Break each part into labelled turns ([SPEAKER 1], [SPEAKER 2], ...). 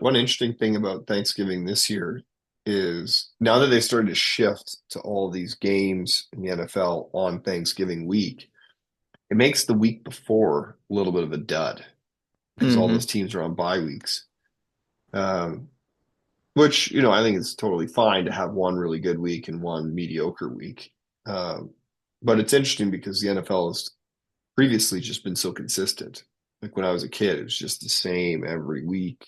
[SPEAKER 1] One interesting thing about Thanksgiving this year is now that they started to shift to all these games in the NFL on Thanksgiving week, it makes the week before a little bit of a dud because all those
[SPEAKER 2] Hmm.
[SPEAKER 1] teams are on bye weeks. Um, which, I think it's totally fine to have one really good week and one mediocre week. Um, but it's interesting because the NFL has previously just been so consistent. Like when I was a kid, it was just the same every week,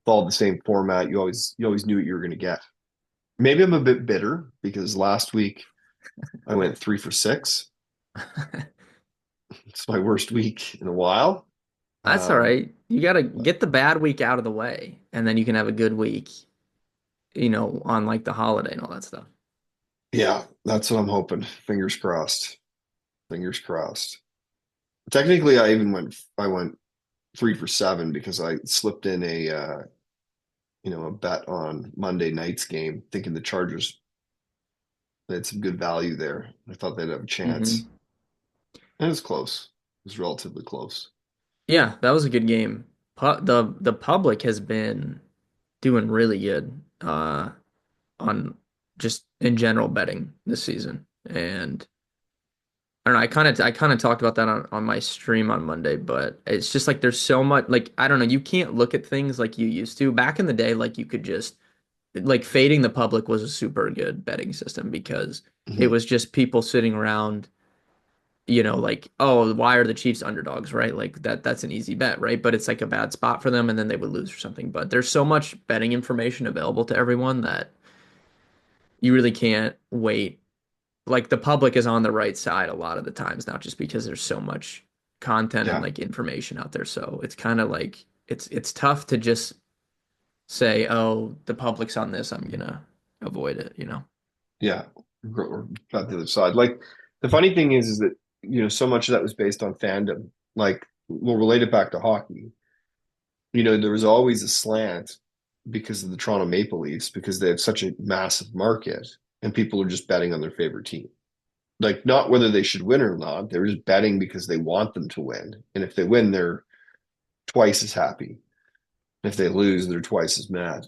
[SPEAKER 1] followed the same format. You always knew what you were going to get. Maybe I'm a bit bitter because last week I went 3 for 6. It's my worst week in a while.
[SPEAKER 2] That's all
[SPEAKER 1] Um,
[SPEAKER 2] right. You got to get the bad week out of the way, and then you can have a good week, on like the holiday and all that stuff.
[SPEAKER 1] yeah, that's what I'm hoping. Fingers crossed. Fingers crossed. Technically, I went 3 for 7 because I slipped in a bet on Monday night's game, thinking the Chargers had some good value there. I thought they'd have a chance.
[SPEAKER 2] Hmm.
[SPEAKER 1] And it was close. It was relatively close.
[SPEAKER 2] Yeah, that was a good game. The public has been doing really good on just in general betting this season, and I don't know. I kind of talked about that on my stream on Monday, but it's just like there's so much like I don't know. You can't look at things like you used to back in the day. Like you could just like fading the public was a super good betting system because it
[SPEAKER 1] Mhm.
[SPEAKER 2] was just people sitting around, like, oh, why are the Chiefs underdogs, right? Like that's an easy bet, right? But it's like a bad spot for them and then they would lose or something. But there's so much betting information available to everyone that you really can't wait. Like the public is on the right side a lot of the times now just because there's so much content and
[SPEAKER 1] Yeah.
[SPEAKER 2] like information out there. So it's kind of like it's tough to just say, oh, the public's on this, I'm gonna avoid it.
[SPEAKER 1] Yeah. We're about the other side. Like the funny thing is that, so much of that was based on fandom. Like we'll relate it back to hockey. There was always a slant because of the Toronto Maple Leafs because they have such a massive market and people are just betting on their favorite team. Like not whether they should win or not. They're just betting because they want them to win. And if they win, they're twice as happy. If they lose, they're twice as mad.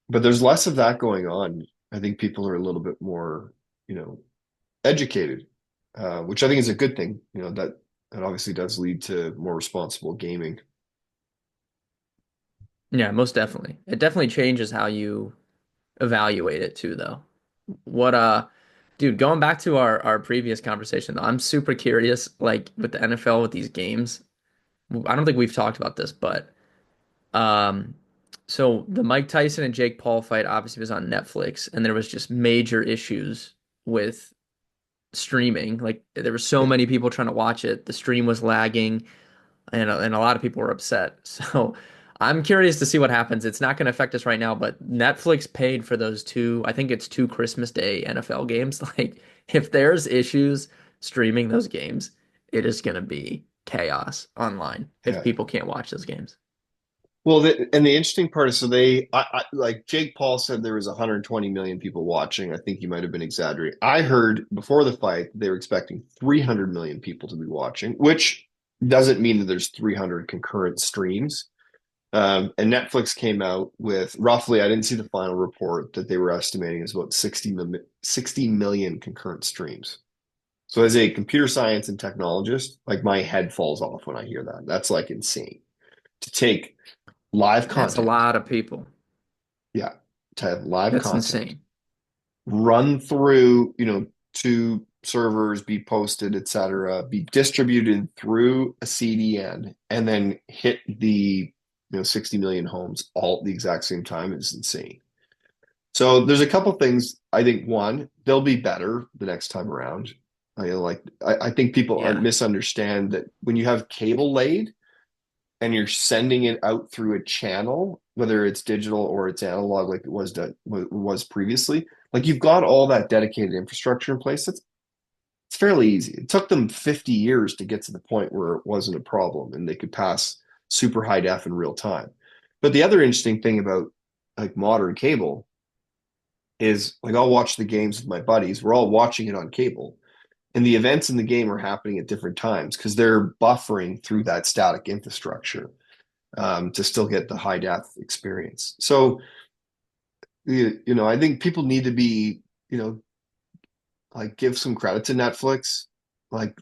[SPEAKER 1] But there's less of that going on. I think people are a little bit more, you know, educated, which I think is a good thing. That obviously does lead to more responsible gaming.
[SPEAKER 2] Yeah, most definitely. It definitely changes how you evaluate it too, though. What dude, going back to our previous conversation, though, I'm super curious, like with the NFL with these games. I don't think we've talked about this, but um so the Mike Tyson and Jake Paul fight obviously was on Netflix, and there was just major issues with streaming. Like there were so
[SPEAKER 1] Yeah,
[SPEAKER 2] many people trying to watch it. The stream was lagging. And a lot of people were upset. So I'm curious to see what happens. It's not going to affect us right now, but Netflix paid for those two, I think it's two Christmas Day NFL games. Like if there's issues streaming those games, it is going to be chaos online if
[SPEAKER 1] yeah.
[SPEAKER 2] people can't watch those games.
[SPEAKER 1] Well, and the interesting part is, so like Jake Paul said there was 120 million people watching. I think he might have been exaggerating. I heard before the fight they were expecting 300 million people to be watching, which doesn't mean that there's 300 concurrent streams. And Netflix came out with roughly, I didn't see the final report that they were estimating is about 60 million concurrent streams. So as a computer science and technologist, like my head falls off when I hear that. That's like insane to take live
[SPEAKER 2] That's a
[SPEAKER 1] content.
[SPEAKER 2] lot of people.
[SPEAKER 1] Yeah, to have live
[SPEAKER 2] That's
[SPEAKER 1] content
[SPEAKER 2] insane.
[SPEAKER 1] run through, two servers, be posted, etc., be distributed through a CDN, and then hit the 60 million homes all at the exact same time is insane. So there's a couple things. I think one, they'll be better the next time around. I think people
[SPEAKER 2] Yeah.
[SPEAKER 1] misunderstand that when you have cable laid and you're sending it out through a channel, whether it's digital or it's analog, like it was previously, like you've got all that dedicated infrastructure in place. It's fairly easy. It took them 50 years to get to the point where it wasn't a problem and they could pass super high def in real time. But the other interesting thing about like modern cable is like I'll watch the games with my buddies. We're all watching it on cable. And the events in the game are happening at different times because they're buffering through that static infrastructure. to still get the high def experience. So I think people need to be, like give some credit to Netflix, like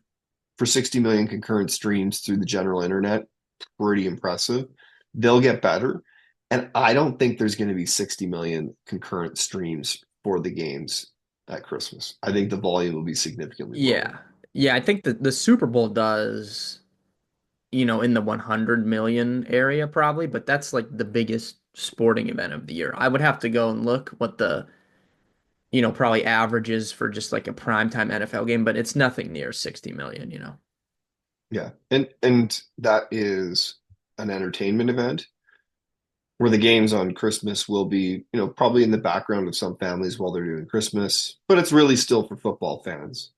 [SPEAKER 1] for 60 million concurrent streams through the general internet, pretty impressive. They'll get better. And I don't think there's going to be 60 million concurrent streams for the games at Christmas. I think the volume will be significantly lower.
[SPEAKER 2] Yeah. Yeah, I think that the Super Bowl does, in the 100 million area probably, but that's like the biggest sporting event of the year. I would have to go and look what the, probably averages for just like a primetime NFL game, but it's nothing near 60 million.
[SPEAKER 1] Yeah. And that is an entertainment event where the games on Christmas will be, probably in the background of some families while they're doing Christmas, but it's really still for football fans.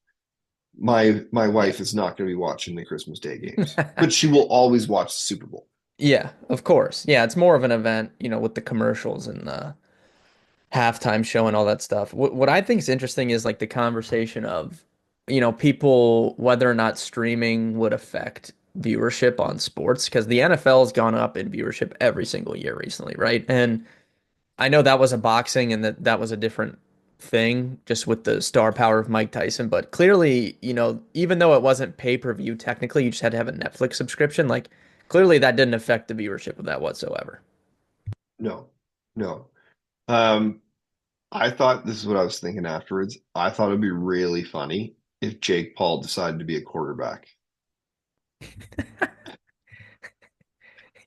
[SPEAKER 1] My
[SPEAKER 2] Yeah.
[SPEAKER 1] wife is not going to be watching the Christmas Day games, but she will always watch the Super Bowl.
[SPEAKER 2] Yeah, of course. Yeah, it's more of an event, with the commercials and the halftime show and all that stuff. What I think is interesting is like the conversation of, people whether or not streaming would affect viewership on sports because the NFL has gone up in viewership every single year recently, right? And I know that was a boxing and that was a different thing just with the star power of Mike Tyson, but clearly, even though it wasn't pay-per-view technically, you just had to have a Netflix subscription, like clearly that didn't affect the viewership of that whatsoever.
[SPEAKER 1] No, no. Um, I thought this is what I was thinking afterwards. I thought it'd be really funny if Jake Paul decided to be a quarterback.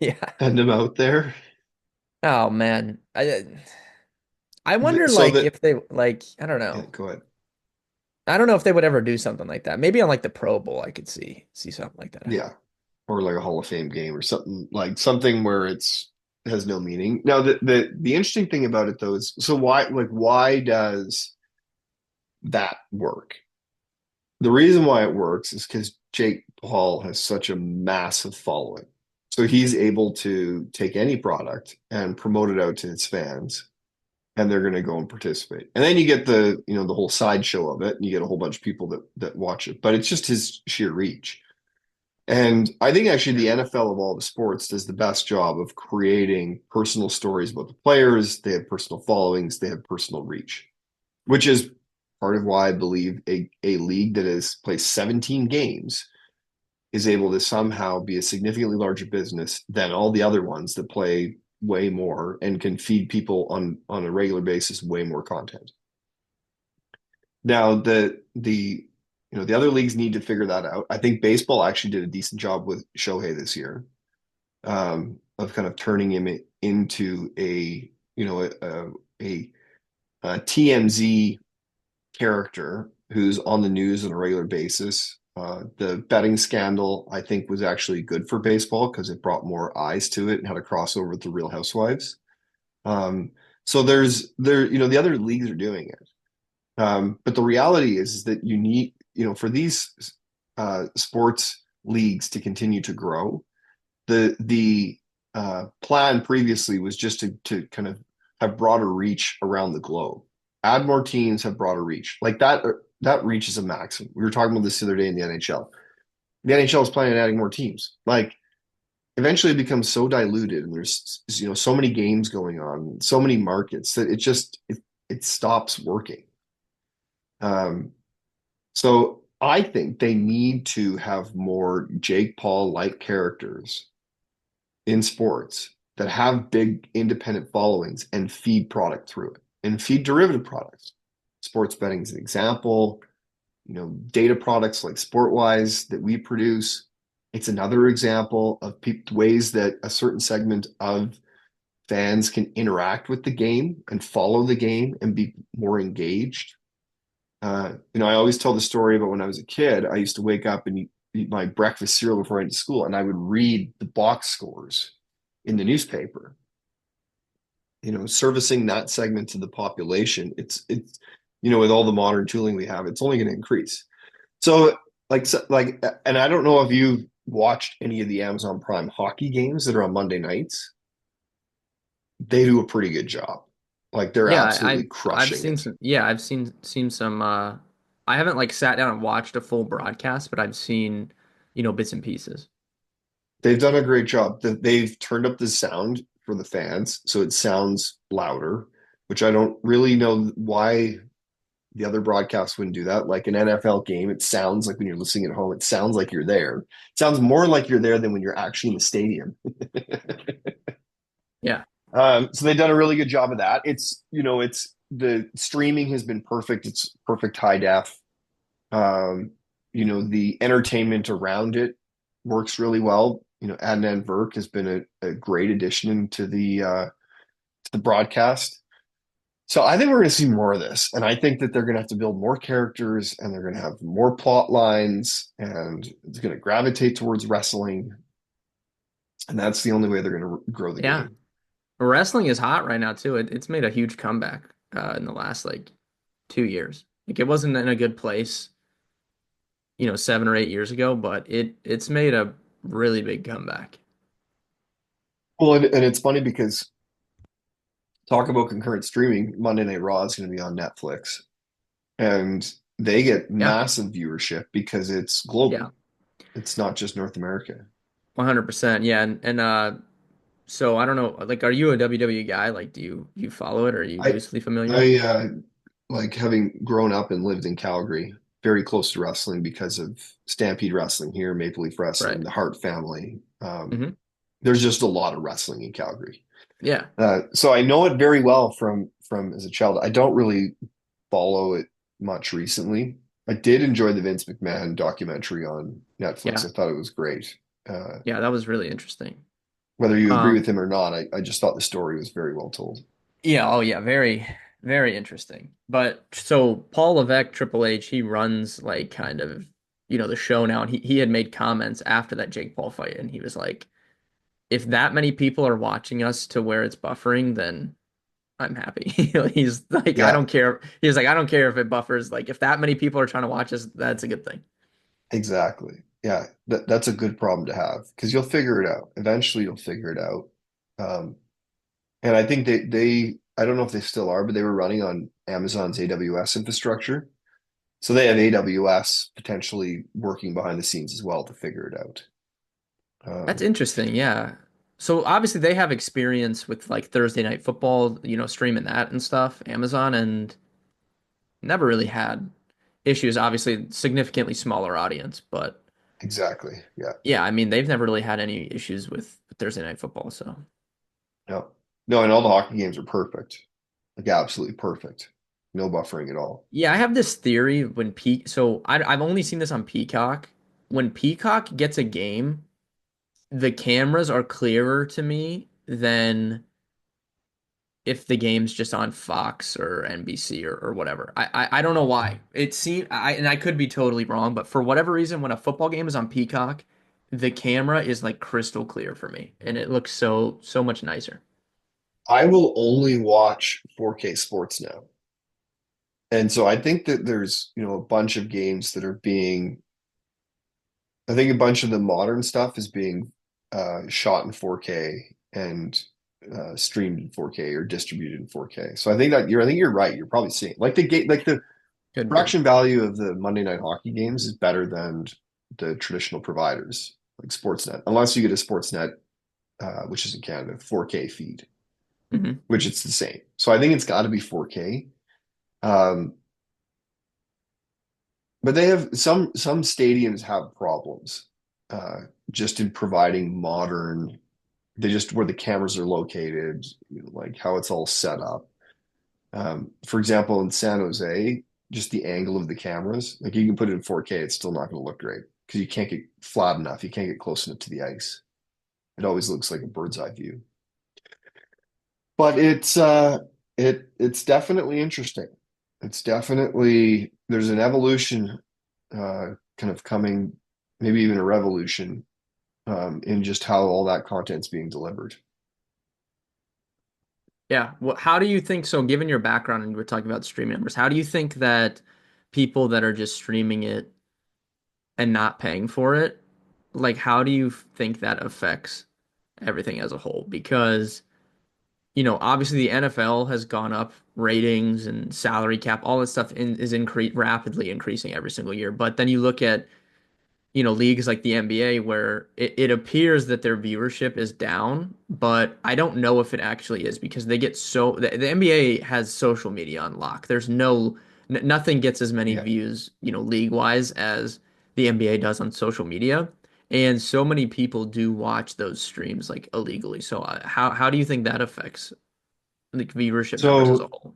[SPEAKER 2] Yeah.
[SPEAKER 1] Send him out there.
[SPEAKER 2] Oh man. I wonder
[SPEAKER 1] So
[SPEAKER 2] like
[SPEAKER 1] that,
[SPEAKER 2] if they like I don't
[SPEAKER 1] yeah,
[SPEAKER 2] know.
[SPEAKER 1] go ahead.
[SPEAKER 2] I don't know if they would ever do something like that. Maybe on like the Pro Bowl I could see something like that happen.
[SPEAKER 1] Yeah. Or like a Hall of Fame game or something like something where it has no meaning. Now the interesting thing about it though is so why does that work? The reason why it works is because Jake Paul has such a massive following. So he's able to take any product and promote it out to its fans, and they're going to go and participate. And then you get the whole sideshow of it, and you get a whole bunch of people that watch it. But it's just his sheer reach. And I think actually the NFL of all the sports does the best job of creating personal stories about the players. They have personal followings, they have personal reach, which is part of why I believe a league that has played 17 games is able to somehow be a significantly larger business than all the other ones that play way more and can feed people on a regular basis way more content. Now the other leagues need to figure that out. I think baseball actually did a decent job with Shohei this year, of kind of turning him into a, a TMZ character who's on the news on a regular basis. The betting scandal, I think, was actually good for baseball because it brought more eyes to it and had a crossover with the Real Housewives. Um, so the other leagues are doing it. But the reality is that you need, for these sports leagues to continue to grow, the plan previously was just to kind of have broader reach around the globe. Add more teams, have broader reach. Like that reach is a maximum. We were talking about this the other day in the NHL. The NHL is planning on adding more teams. Like eventually it becomes so diluted and there's so many games going on, so many markets that it stops working. Um, so I think they need to have more Jake Paul like characters in sports that have big independent followings and feed product through it and feed derivative products. Sports betting is an example. Data products like SportWise that we produce. It's another example of ways that a certain segment of fans can interact with the game and follow the game and be more engaged. I always tell the story about when I was a kid, I used to wake up and eat my breakfast cereal before I went to school, and I would read the box scores in the newspaper. Servicing that segment of the population, with all the modern tooling we have, it's only going to increase. So, and I don't know if you've watched any of the Amazon Prime hockey games that are on Monday nights. They do a pretty good job. Like they're
[SPEAKER 2] Yeah,
[SPEAKER 1] absolutely
[SPEAKER 2] I've
[SPEAKER 1] crushing
[SPEAKER 2] seen
[SPEAKER 1] it.
[SPEAKER 2] some yeah, I've seen some I haven't like sat down and watched a full broadcast, but I've seen, bits and pieces.
[SPEAKER 1] They've done a great job. They've turned up the sound for the fans, so it sounds louder, which I don't really know why the other broadcasts wouldn't do that. Like an NFL game, it sounds like when you're listening at home, it sounds like you're there. It sounds more like you're there than when you're actually in the stadium.
[SPEAKER 2] Yeah.
[SPEAKER 1] So they've done a really good job of that. It's the streaming has been perfect. It's perfect high def. Um, the entertainment around it works really well. Adnan Virk has been a great addition to the broadcast. So I think we're going to see more of this, and I think that they're going to have to build more characters, and they're going to have more plot lines, and it's going to gravitate towards wrestling, and that's the only way they're going to grow the
[SPEAKER 2] Yeah.
[SPEAKER 1] game.
[SPEAKER 2] Wrestling is hot right now too. It's made a huge comeback in the last like 2 years. Like it wasn't in a good place, 7 or 8 years ago, but it's made a really big comeback.
[SPEAKER 1] Well, and it's funny because talk about concurrent streaming. Monday Night Raw is going to be on Netflix, and they get
[SPEAKER 2] Yeah.
[SPEAKER 1] massive viewership because it's
[SPEAKER 2] Yeah.
[SPEAKER 1] global. It's not just North America.
[SPEAKER 2] 100%. Yeah. And so I don't know, like, are you a WWE guy? Like, do you follow it? Or are you
[SPEAKER 1] I
[SPEAKER 2] loosely familiar?
[SPEAKER 1] I like having grown up and lived in Calgary, very close to wrestling because of Stampede Wrestling here, Maple Leaf Wrestling,
[SPEAKER 2] Right.
[SPEAKER 1] the Hart family.
[SPEAKER 2] Hmm.
[SPEAKER 1] There's just a lot of wrestling in Calgary.
[SPEAKER 2] Yeah.
[SPEAKER 1] So I know it very well from as a child. I don't really follow it much recently. I did enjoy the Vince McMahon documentary on Netflix.
[SPEAKER 2] Yeah.
[SPEAKER 1] I thought it was great. Uh,
[SPEAKER 2] Yeah. That was really interesting.
[SPEAKER 1] whether you agree with
[SPEAKER 2] Um,
[SPEAKER 1] him or not, I just thought the story was very well told.
[SPEAKER 2] yeah. Oh, yeah. Very, very interesting. But so Paul Levesque, Triple H, he runs like kind of, the show now. And he had made comments after that Jake Paul fight. And he was like, if that many people are watching us to where it's buffering, then I'm happy. He's like, I
[SPEAKER 1] Yeah,
[SPEAKER 2] don't care. He's like, I don't care if it buffers. Like, if that many people are trying to watch us, that's a good thing.
[SPEAKER 1] exactly. Yeah, that's a good problem to have because you'll figure it out. Eventually, you'll figure it out. And I think I don't know if they still are, but they were running on Amazon's AWS infrastructure. So they have AWS potentially working behind the scenes as well to figure it out.
[SPEAKER 2] That's
[SPEAKER 1] Um,
[SPEAKER 2] interesting. Yeah. So obviously they have experience with like Thursday Night Football, streaming that and stuff, Amazon, and never really had issues. Obviously, significantly smaller audience, but
[SPEAKER 1] exactly. Yeah.
[SPEAKER 2] yeah, I mean, they've never really had any issues with Thursday Night Football. So
[SPEAKER 1] No. No, and all the hockey games are perfect. Like absolutely perfect. No buffering at all.
[SPEAKER 2] yeah, I have this theory when So I've only seen this on Peacock. When Peacock gets a game, the cameras are clearer to me than if the game's just on Fox or NBC or whatever. I don't know why. It seemed and I could be totally wrong, but for whatever reason, when a football game is on Peacock, the camera is like crystal clear for me, and it looks so much nicer.
[SPEAKER 1] I will only watch 4K sports now. And so I think that there's, a bunch of games that are being, I think a bunch of the modern stuff is being shot in 4K and streamed in 4K or distributed in 4K. So I think you're right. You're probably seeing like the
[SPEAKER 2] Could be.
[SPEAKER 1] production value of the Monday Night Hockey games is better than the traditional providers like Sportsnet, unless you get a Sportsnet, which is in Canada, 4K feed,
[SPEAKER 2] Hmm.
[SPEAKER 1] which it's the same. So I think it's got to be 4K. Um, But they have some stadiums have problems just in providing modern, they just where the cameras are located, like how it's all set up. For example, in San Jose, just the angle of the cameras, like you can put it in 4K, it's still not going to look great because you can't get flat enough. You can't get close enough to the ice. It always looks like a bird's eye view. But it's definitely interesting. It's definitely there's an evolution kind of coming, maybe even a revolution in just how all that content's being delivered.
[SPEAKER 2] Yeah. Well, how do you think so? Given your background and we're talking about streaming numbers, how do you think that people that are just streaming it and not paying for it, like how do you think that affects everything as a whole? Because obviously the NFL has gone up ratings and salary cap, all that stuff is rapidly increasing every single year. But then you look at leagues like the NBA where it appears that their viewership is down, but I don't know if it actually is because the NBA has social media on lock. Nothing gets as many
[SPEAKER 1] Yeah.
[SPEAKER 2] views, league-wise as the NBA does on social media. And so many people do watch those streams like illegally. So how do you think that affects like viewership numbers as a
[SPEAKER 1] So
[SPEAKER 2] whole?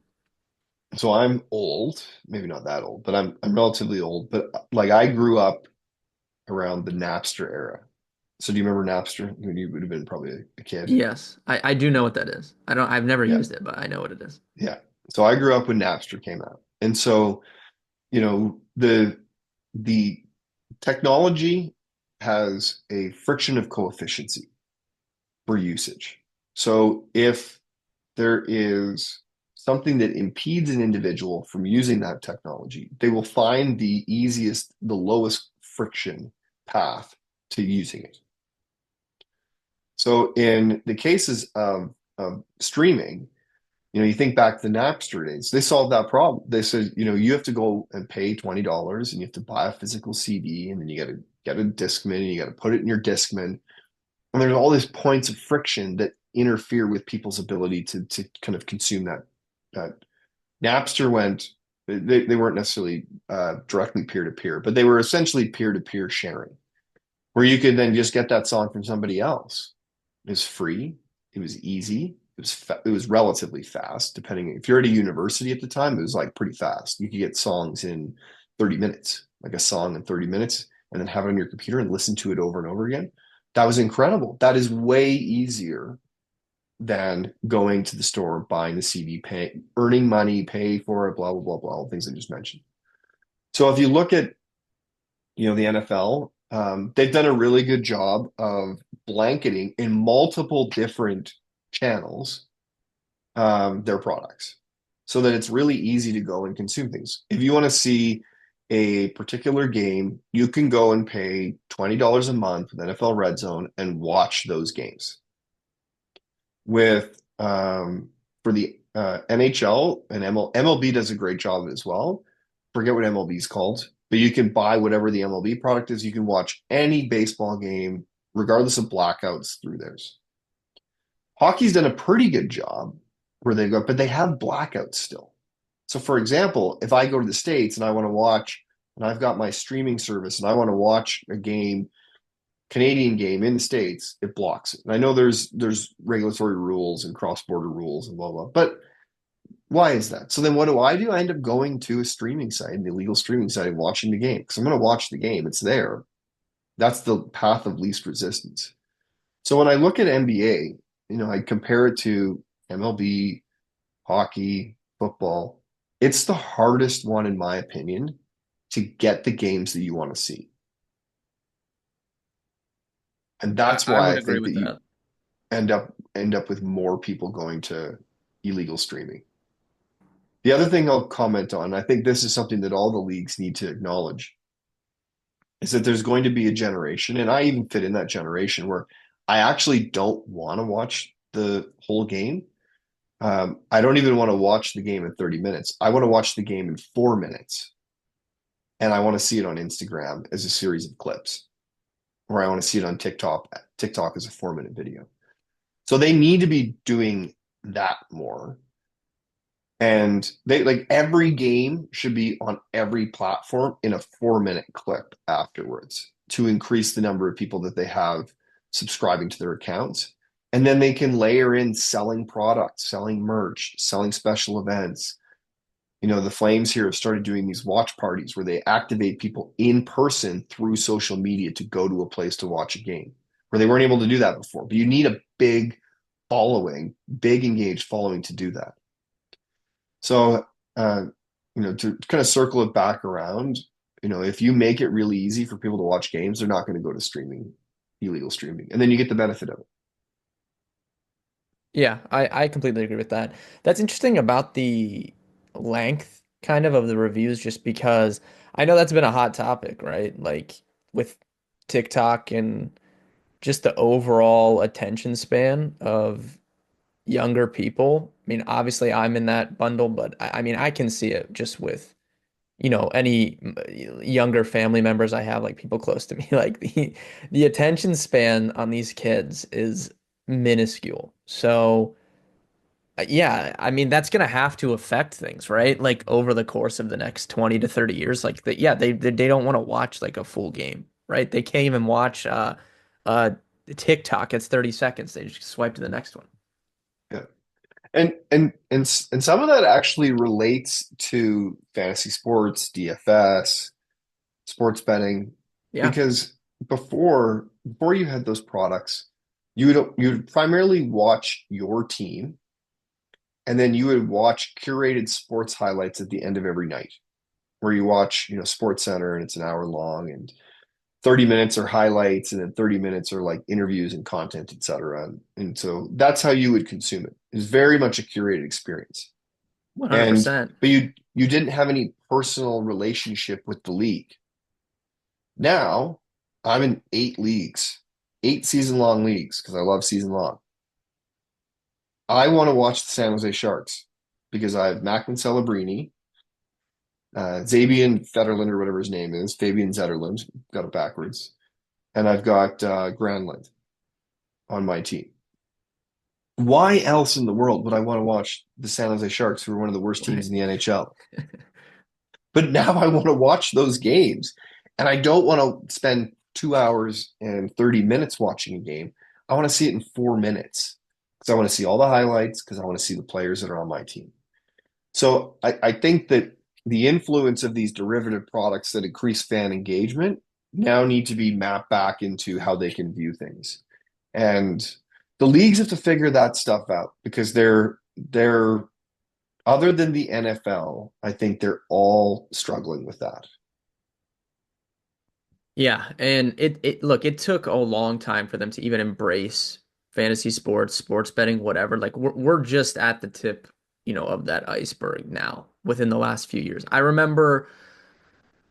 [SPEAKER 1] so I'm old, maybe not that old, but I'm relatively old. But like I grew up around the Napster era. So do you remember Napster? You would have been probably a kid.
[SPEAKER 2] Yes, I do know what that is. I've never
[SPEAKER 1] Yeah.
[SPEAKER 2] used it, but I know what it is.
[SPEAKER 1] Yeah. So I grew up when Napster came out. And so, the technology has a friction of coefficient for usage. So if there is something that impedes an individual from using that technology, they will find the easiest, the lowest friction path to using it. So in the cases of streaming, you think back to the Napster days, they solved that problem. They said, you have to go and pay $20 and you have to buy a physical CD and then you got to get a Discman and you got to put it in your Discman. And there's all these points of friction that interfere with people's ability to kind of consume that. Napster went, they weren't necessarily directly peer to peer, but they were essentially peer to peer sharing, where you could then just get that song from somebody else. It was free. It was easy. It was relatively fast, depending if you're at a university at the time, it was like pretty fast. You could get songs in 30 minutes, like a song in 30 minutes, and then have it on your computer and listen to it over and over again. That was incredible. That is way easier than going to the store, buying the CD, earning money, pay for it, blah, blah, blah, blah, all the things I just mentioned. So if you look at the NFL, they've done a really good job of blanketing in multiple different channels their products so that it's really easy to go and consume things. If you want to see a particular game, you can go and pay $20 a month with NFL Red Zone and watch those games. With For the NHL and MLB does a great job as well. Forget what MLB is called, but you can buy whatever the MLB product is. You can watch any baseball game, regardless of blackouts, through theirs. Hockey's done a pretty good job where they go, but they have blackouts still. So, for example, if I go to the States and I want to watch, and I've got my streaming service and I want to watch a game, Canadian game in the States, it blocks it. And I know there's regulatory rules and cross-border rules and blah blah. But why is that? So then what do? I end up going to a streaming site, an illegal streaming site, and watching the game because I'm going to watch the game. It's there. That's the path of least resistance. So when I look at NBA, I compare it to MLB, hockey, football. It's the hardest one, in my opinion, to get the games that you want to see. And
[SPEAKER 2] I,
[SPEAKER 1] that's
[SPEAKER 2] I
[SPEAKER 1] why
[SPEAKER 2] would
[SPEAKER 1] I
[SPEAKER 2] agree
[SPEAKER 1] think that
[SPEAKER 2] with
[SPEAKER 1] you
[SPEAKER 2] that.
[SPEAKER 1] end up with more people going to illegal streaming. The other thing I'll comment on, I think this is something that all the leagues need to acknowledge, is that there's going to be a generation, and I even fit in that generation, where I actually don't want to watch the whole game. I don't even want to watch the game in 30 minutes. I want to watch the game in 4 minutes, and I want to see it on Instagram as a series of clips, or I want to see it on TikTok as a 4 minute video. So they need to be doing that more. And they like every game should be on every platform in a 4 minute clip afterwards to increase the number of people that they have subscribing to their accounts. And then they can layer in selling products, selling merch, selling special events. The Flames here have started doing these watch parties where they activate people in person through social media to go to a place to watch a game, where they weren't able to do that before. But you need a big following, big engaged following to do that. So, to kind of circle it back around, if you make it really easy for people to watch games, they're not going to go to illegal streaming, and then you get the benefit of it.
[SPEAKER 2] Yeah, I completely agree with that. That's interesting about the length of the reviews, just because I know that's been a hot topic, right? Like with TikTok and just the overall attention span of younger people. I mean, obviously I'm in that bundle, but I mean, I can see it just with any younger family members I have, like people close to me, like the attention span on these kids is minuscule. So yeah, I mean that's gonna have to affect things, right? Like over the course of the next 20 to 30 years, like yeah, they don't want to watch like a full game, right? They can't even watch uh TikTok. It's 30 seconds. They just swipe to the next one.
[SPEAKER 1] Yeah. And some of that actually relates to fantasy sports, DFS, sports betting,
[SPEAKER 2] Yeah,
[SPEAKER 1] because before you had those products, you would primarily watch your team, and then you would watch curated sports highlights at the end of every night, where you watch, Sports Center and it's an hour long, and 30 minutes are highlights, and then 30 minutes are like interviews and content, et cetera. And so that's how you would consume it. It's very much a curated experience. And
[SPEAKER 2] 100%.
[SPEAKER 1] but you didn't have any personal relationship with the league. Now I'm in 8 leagues, 8 season long leagues because I love season long. I want to watch the San Jose Sharks because I have Macklin Celebrini, Zabian Federland or whatever his name is, Fabian Zetterlund, got it backwards, and I've got Granlund on my team. Why else in the world would I want to watch the San Jose Sharks, who are one of the worst teams
[SPEAKER 2] Right.
[SPEAKER 1] in the NHL? But now I want to watch those games, and I don't want to spend 2 hours and 30 minutes watching a game. I want to see it in 4 minutes because I want to see all the highlights because I want to see the players that are on my team. So I think that the influence of these derivative products that increase fan engagement now need to be mapped back into how they can view things. And the leagues have to figure that stuff out because they're other than the NFL, I think they're all struggling with that.
[SPEAKER 2] Yeah, and it look, it took a long time for them to even embrace fantasy sports, sports betting, whatever. Like we're just at the tip, of that iceberg now within the last few years. I remember,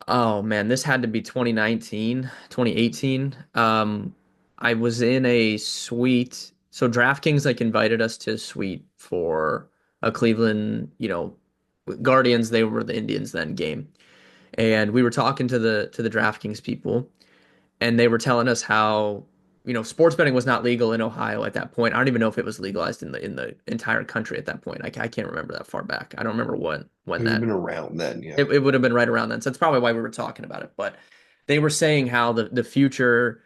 [SPEAKER 2] oh man, this had to be 2019, 2018. I was in a suite. So DraftKings like invited us to a suite for a Cleveland, Guardians, they were the Indians then game. And we were talking to the DraftKings people and they were telling us how sports betting was not legal in Ohio at that point. I don't even know if it was legalized in the entire country at that point. I can't remember that far back. I don't remember when
[SPEAKER 1] It would have
[SPEAKER 2] that
[SPEAKER 1] been around then, yeah.
[SPEAKER 2] it would have been right around then. So that's probably why we were talking about it. But they were saying how the future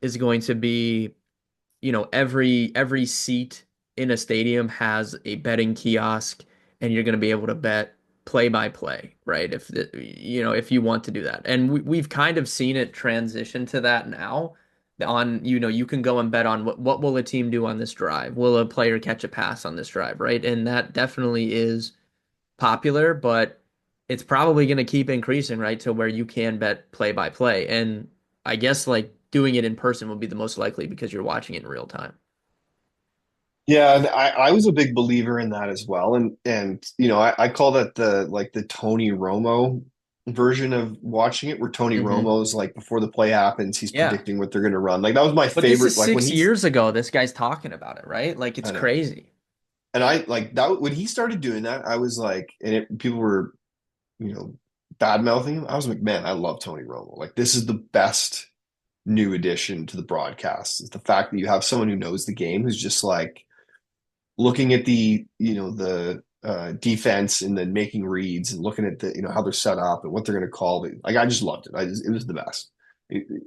[SPEAKER 2] is going to be every seat in a stadium has a betting kiosk and you're going to be able to bet play by play, right? If you want to do that. And we've kind of seen it transition to that now on, you can go and bet on what will a team do on this drive? Will a player catch a pass on this drive, right? And that definitely is popular, but it's probably going to keep increasing, right? To where you can bet play by play. And I guess like doing it in person will be the most likely because you're watching it in real time.
[SPEAKER 1] Yeah, and I was a big believer in that as well. And I call that the Tony Romo version of watching it, where Tony
[SPEAKER 2] Hmm.
[SPEAKER 1] Romo's like before the play happens, he's
[SPEAKER 2] Yeah.
[SPEAKER 1] predicting what they're gonna run. Like that was my
[SPEAKER 2] But this is
[SPEAKER 1] favorite. Like when
[SPEAKER 2] 6 years ago, this guy's talking about it, right? Like it's
[SPEAKER 1] I know.
[SPEAKER 2] crazy.
[SPEAKER 1] And I like that when he started doing that, I was like, people were, you know, bad mouthing him. I was like, man, I love Tony Romo. Like this is the best new addition to the broadcast. Is the fact that you have someone who knows the game who's just like looking at the defense and then making reads and looking at the how they're set up and what they're going to call. Like I just loved it. It was the best.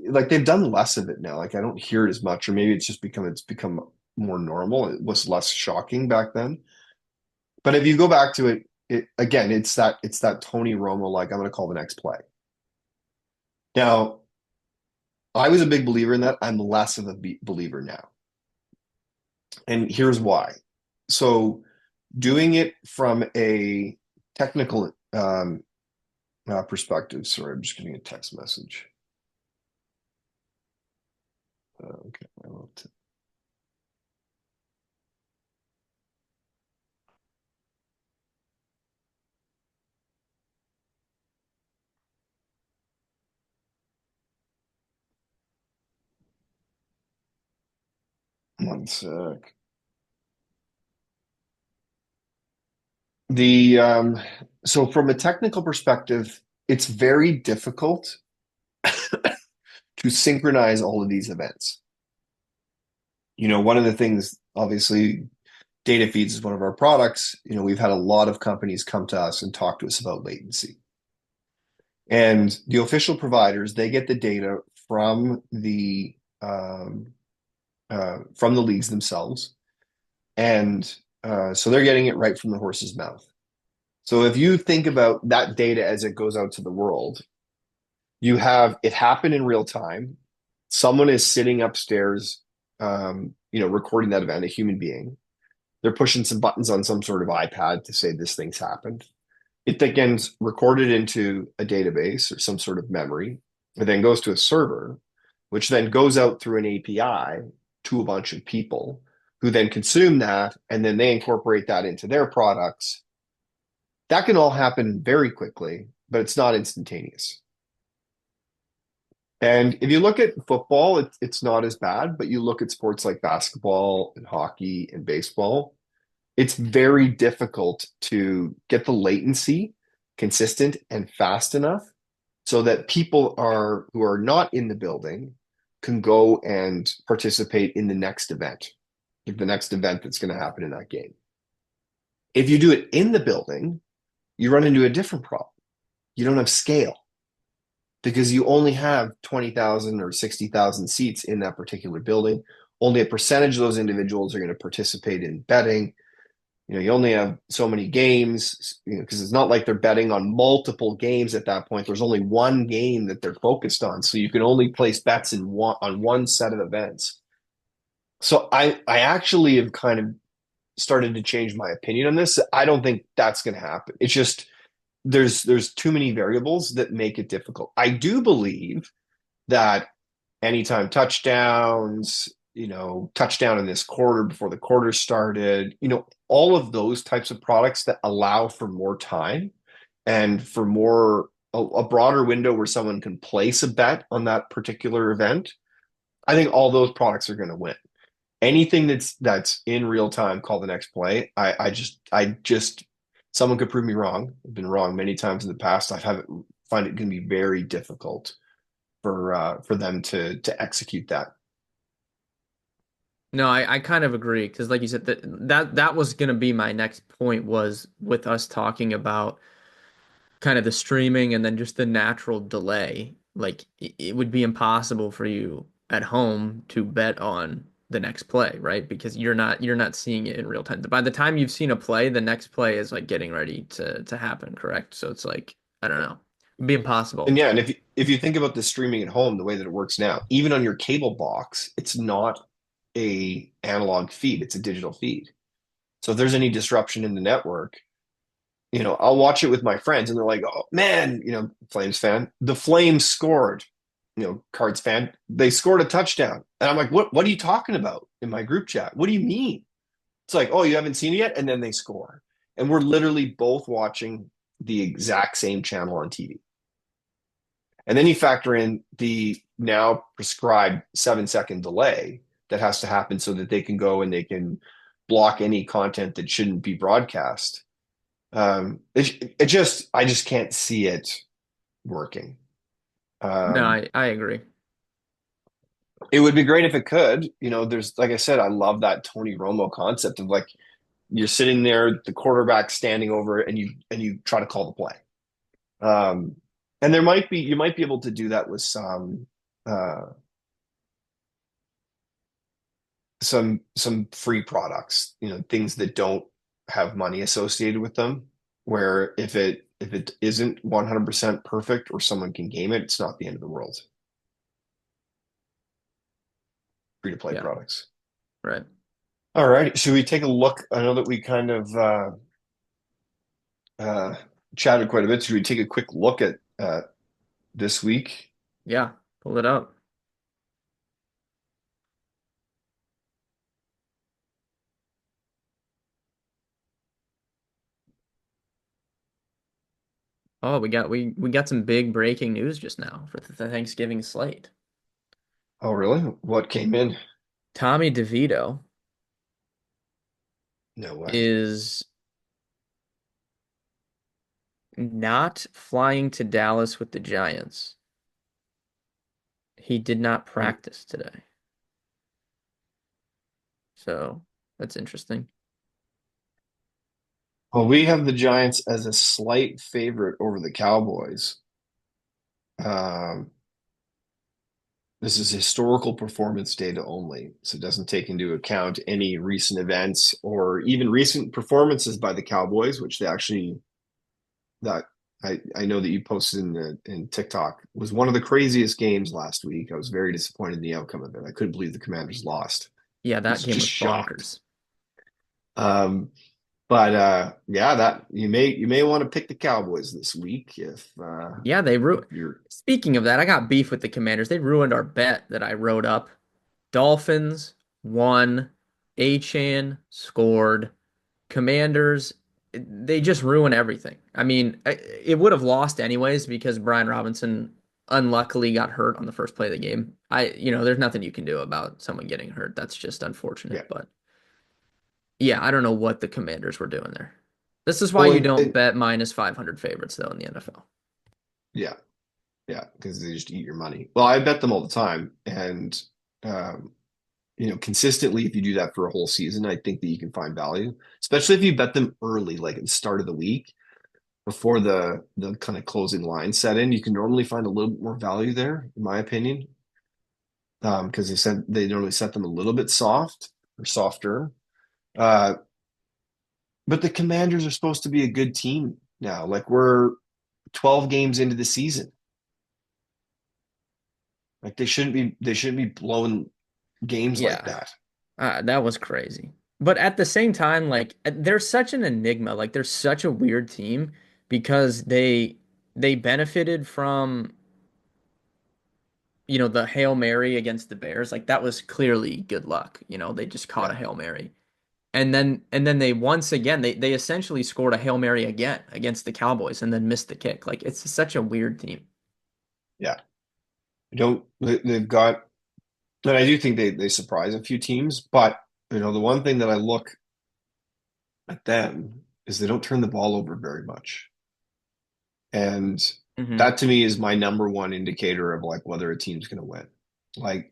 [SPEAKER 1] Like they've done less of it now. Like I don't hear it as much, or maybe it's become more normal. It was less shocking back then. But if you go back to it, again, it's that Tony Romo, like I'm going to call the next play. Now, I was a big believer in that. I'm less of a believer now, and here's why. So, doing it from a technical perspective. Sorry, I'm just getting a text message. Okay, I will 1 sec. The So from a technical perspective, it's very difficult to synchronize all of these events. One of the things, obviously, data feeds is one of our products. We've had a lot of companies come to us and talk to us about latency. And the official providers, they get the data from the leagues themselves, and so they're getting it right from the horse's mouth. So if you think about that data as it goes out to the world, you have it happen in real time. Someone is sitting upstairs, recording that event, a human being. They're pushing some buttons on some sort of iPad to say this thing's happened. It then gets recorded into a database or some sort of memory. It then goes to a server, which then goes out through an API to a bunch of people who then consume that, and then they incorporate that into their products. That can all happen very quickly, but it's not instantaneous. And if you look at football, it's not as bad, but you look at sports like basketball and hockey and baseball, it's very difficult to get the latency consistent and fast enough so that people who are not in the building can go and participate in the next event, like the next event that's going to happen in that game. If you do it in the building, you run into a different problem. You don't have scale because you only have 20,000 or 60,000 seats in that particular building. Only a percentage of those individuals are going to participate in betting. You only have so many games, because it's not like they're betting on multiple games at that point. There's only one game that they're focused on. So you can only place bets on one set of events. So I actually have kind of started to change my opinion on this. I don't think that's going to happen. It's just there's too many variables that make it difficult. I do believe that anytime touchdowns, touchdown in this quarter before the quarter started, all of those types of products that allow for more time and for a broader window where someone can place a bet on that particular event. I think all those products are going to win. Anything that's in real time, call the next play. I just someone could prove me wrong. I've been wrong many times in the past. Find it going to be very difficult for them to execute that.
[SPEAKER 2] No, I kind of agree because, like you said, that was going to be my next point was with us talking about kind of the streaming and then just the natural delay. Like it would be impossible for you at home to bet on the next play, right? Because you're not seeing it in real time. By the time you've seen a play, the next play is like getting ready to happen, correct? So it's like, I don't know. It'd be
[SPEAKER 1] And
[SPEAKER 2] impossible.
[SPEAKER 1] yeah, and if you think about the streaming at home, the way that it works now, even on your cable box, it's not a analog feed, it's a digital feed. So if there's any disruption in the network, I'll watch it with my friends and they're like, "Oh man, Flames fan, the Flames scored." Cards fan, they scored a touchdown. And I'm like, "What are you talking about?" In my group chat. "What do you mean?" It's like, "Oh, you haven't seen it yet?" And then they score. And we're literally both watching the exact same channel on TV. And then you factor in the now prescribed 7-second delay that has to happen so that they can go and they can block any content that shouldn't be broadcast. I just can't see it working.
[SPEAKER 2] No,
[SPEAKER 1] Um,
[SPEAKER 2] I agree.
[SPEAKER 1] it would be great if it could. There's, like I said, I love that Tony Romo concept of like you're sitting there, the quarterback standing over, and you try to call the play. Um, and you might be able to do that with uh, some free products, things that don't have money associated with them, where if it isn't 100% perfect or someone can game it, it's not the end of the world. Free to play
[SPEAKER 2] Yeah,
[SPEAKER 1] products.
[SPEAKER 2] right.
[SPEAKER 1] All right. Should we take a look? I know that we kind of uh, chatted quite a bit. Should we take a quick look at this week?
[SPEAKER 2] Yeah, pull it up. Oh, we got some big breaking news just now for the Thanksgiving slate.
[SPEAKER 1] Oh, really? What came in?
[SPEAKER 2] Tommy DeVito
[SPEAKER 1] No way.
[SPEAKER 2] is not flying to Dallas with the Giants. He did not practice today. So that's interesting.
[SPEAKER 1] Well, we have the Giants as a slight favorite over the Cowboys. Um, this is historical performance data only, so it doesn't take into account any recent events or even recent performances by the Cowboys, which they actually that I know that you posted in TikTok was one of the craziest games last week. I was very disappointed in the outcome of it. I couldn't believe the Commanders lost.
[SPEAKER 2] Yeah,
[SPEAKER 1] I
[SPEAKER 2] that
[SPEAKER 1] was
[SPEAKER 2] game
[SPEAKER 1] just
[SPEAKER 2] was
[SPEAKER 1] shocked.
[SPEAKER 2] bonkers.
[SPEAKER 1] Um, but yeah, that you may want to pick the Cowboys this week
[SPEAKER 2] Yeah, they
[SPEAKER 1] if
[SPEAKER 2] ru
[SPEAKER 1] you're
[SPEAKER 2] Speaking of that, I got beef with the Commanders. They ruined our bet that I wrote up. Dolphins won. Achan scored. Commanders, they just ruin everything. I mean, it would have lost anyways because Brian Robinson unluckily got hurt on the first play of the game. There's nothing you can do about someone getting hurt. That's just
[SPEAKER 1] yeah.
[SPEAKER 2] unfortunate. But yeah, I don't know what the Commanders were doing there. This is why
[SPEAKER 1] Well,
[SPEAKER 2] you don't bet minus 500 favorites though in the NFL.
[SPEAKER 1] yeah, yeah, because they just eat your money. Well, I bet them all the time, and um, consistently, if you do that for a whole season, I think that you can find value, especially if you bet them early, like at the start of the week, before the kind of closing line set in. You can normally find a little bit more value there, in my opinion, because they normally set them a little bit soft or softer. Uh, but the Commanders are supposed to be a good team now. Like we're 12 games into the season. Like they shouldn't be blowing games like
[SPEAKER 2] Yeah,
[SPEAKER 1] that.
[SPEAKER 2] that was crazy. But at the same time, like they're such an enigma. Like they're such a weird team because they benefited from the Hail Mary against the Bears, like that was clearly good luck. They just caught
[SPEAKER 1] Yeah,
[SPEAKER 2] a Hail Mary. And then they once again they essentially scored a Hail Mary again against the Cowboys and then missed the kick. Like it's such a weird team.
[SPEAKER 1] yeah. They've got, and I do think they surprise a few teams, but the one thing that I look at them is they don't turn the ball over very much. And
[SPEAKER 2] Hmm.
[SPEAKER 1] that to me is my number one indicator of like whether a team's going to win. Like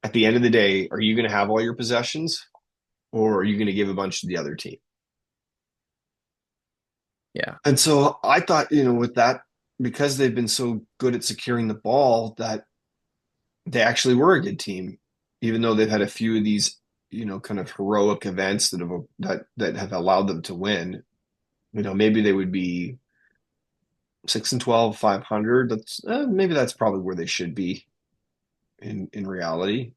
[SPEAKER 1] at the end of the day, are you going to have all your possessions or are you going to give a bunch to the other team?
[SPEAKER 2] Yeah.
[SPEAKER 1] And so I thought, with that, because they've been so good at securing the ball, that they actually were a good team, even though they've had a few of these, kind of heroic events that have allowed them to win. Maybe they would be 6-12, 500. Maybe that's probably where they should be in reality.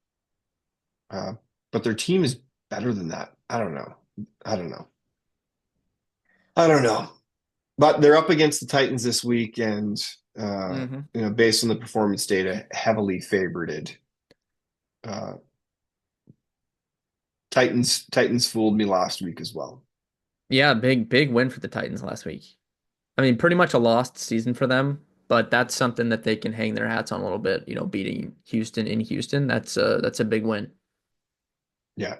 [SPEAKER 1] Uh, but their team is better than that. I don't know. I don't know. I don't know. But they're up against the Titans this week, and
[SPEAKER 2] Hmm.
[SPEAKER 1] based on the performance data, heavily favorited. Uh, Titans fooled me last week as well.
[SPEAKER 2] Yeah, big win for the Titans last week. I mean, pretty much a lost season for them, but that's something that they can hang their hats on a little bit, beating Houston in Houston. That's a big win.
[SPEAKER 1] Yeah.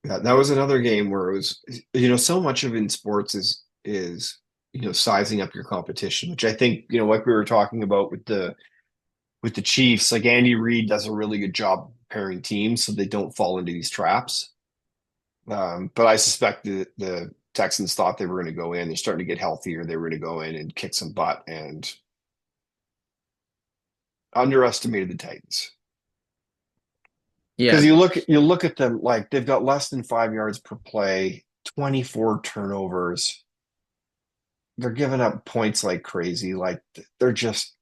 [SPEAKER 1] Yeah, that was another game where it was, so much of in sports is sizing up your competition, which I think, like we were talking about with the Chiefs, like Andy Reid does a really good job preparing teams so they don't fall into these traps. But I suspect the Texans thought they were going to go in. They're starting to get healthier. They were going to go in and kick some butt and underestimated the Titans. Because
[SPEAKER 2] Yeah,
[SPEAKER 1] you look at them like they've got less than 5 yards per play, 24 turnovers. They're giving up points like crazy. Like they're just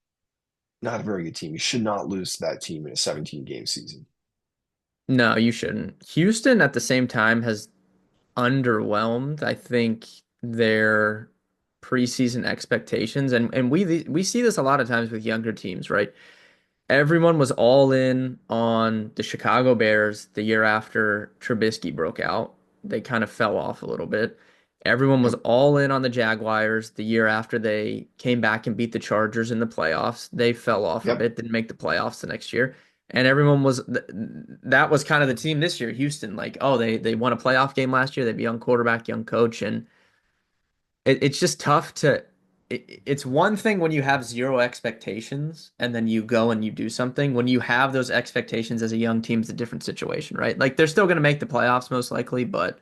[SPEAKER 1] not a very good team. You should not lose to that team in a 17 game season.
[SPEAKER 2] no, you shouldn't. Houston at the same time has underwhelmed, I think, their preseason expectations. And we see this a lot of times with younger teams, right? Everyone was all in on the Chicago Bears the year after Trubisky broke out. They kind of fell off a little bit. Everyone was
[SPEAKER 1] Yep.
[SPEAKER 2] all in on the Jaguars the year after they came back and beat the Chargers in the playoffs. They fell off a
[SPEAKER 1] Yep.
[SPEAKER 2] bit, didn't make the playoffs the next year. And everyone was that was kind of the team this year, Houston. Like, oh, they won a playoff game last year. They have a young quarterback, young coach, and it's just tough to. it's one thing when you have zero expectations and then you go and you do something. When you have those expectations as a young team, it's a different situation, right? Like they're still going to make the playoffs most likely, but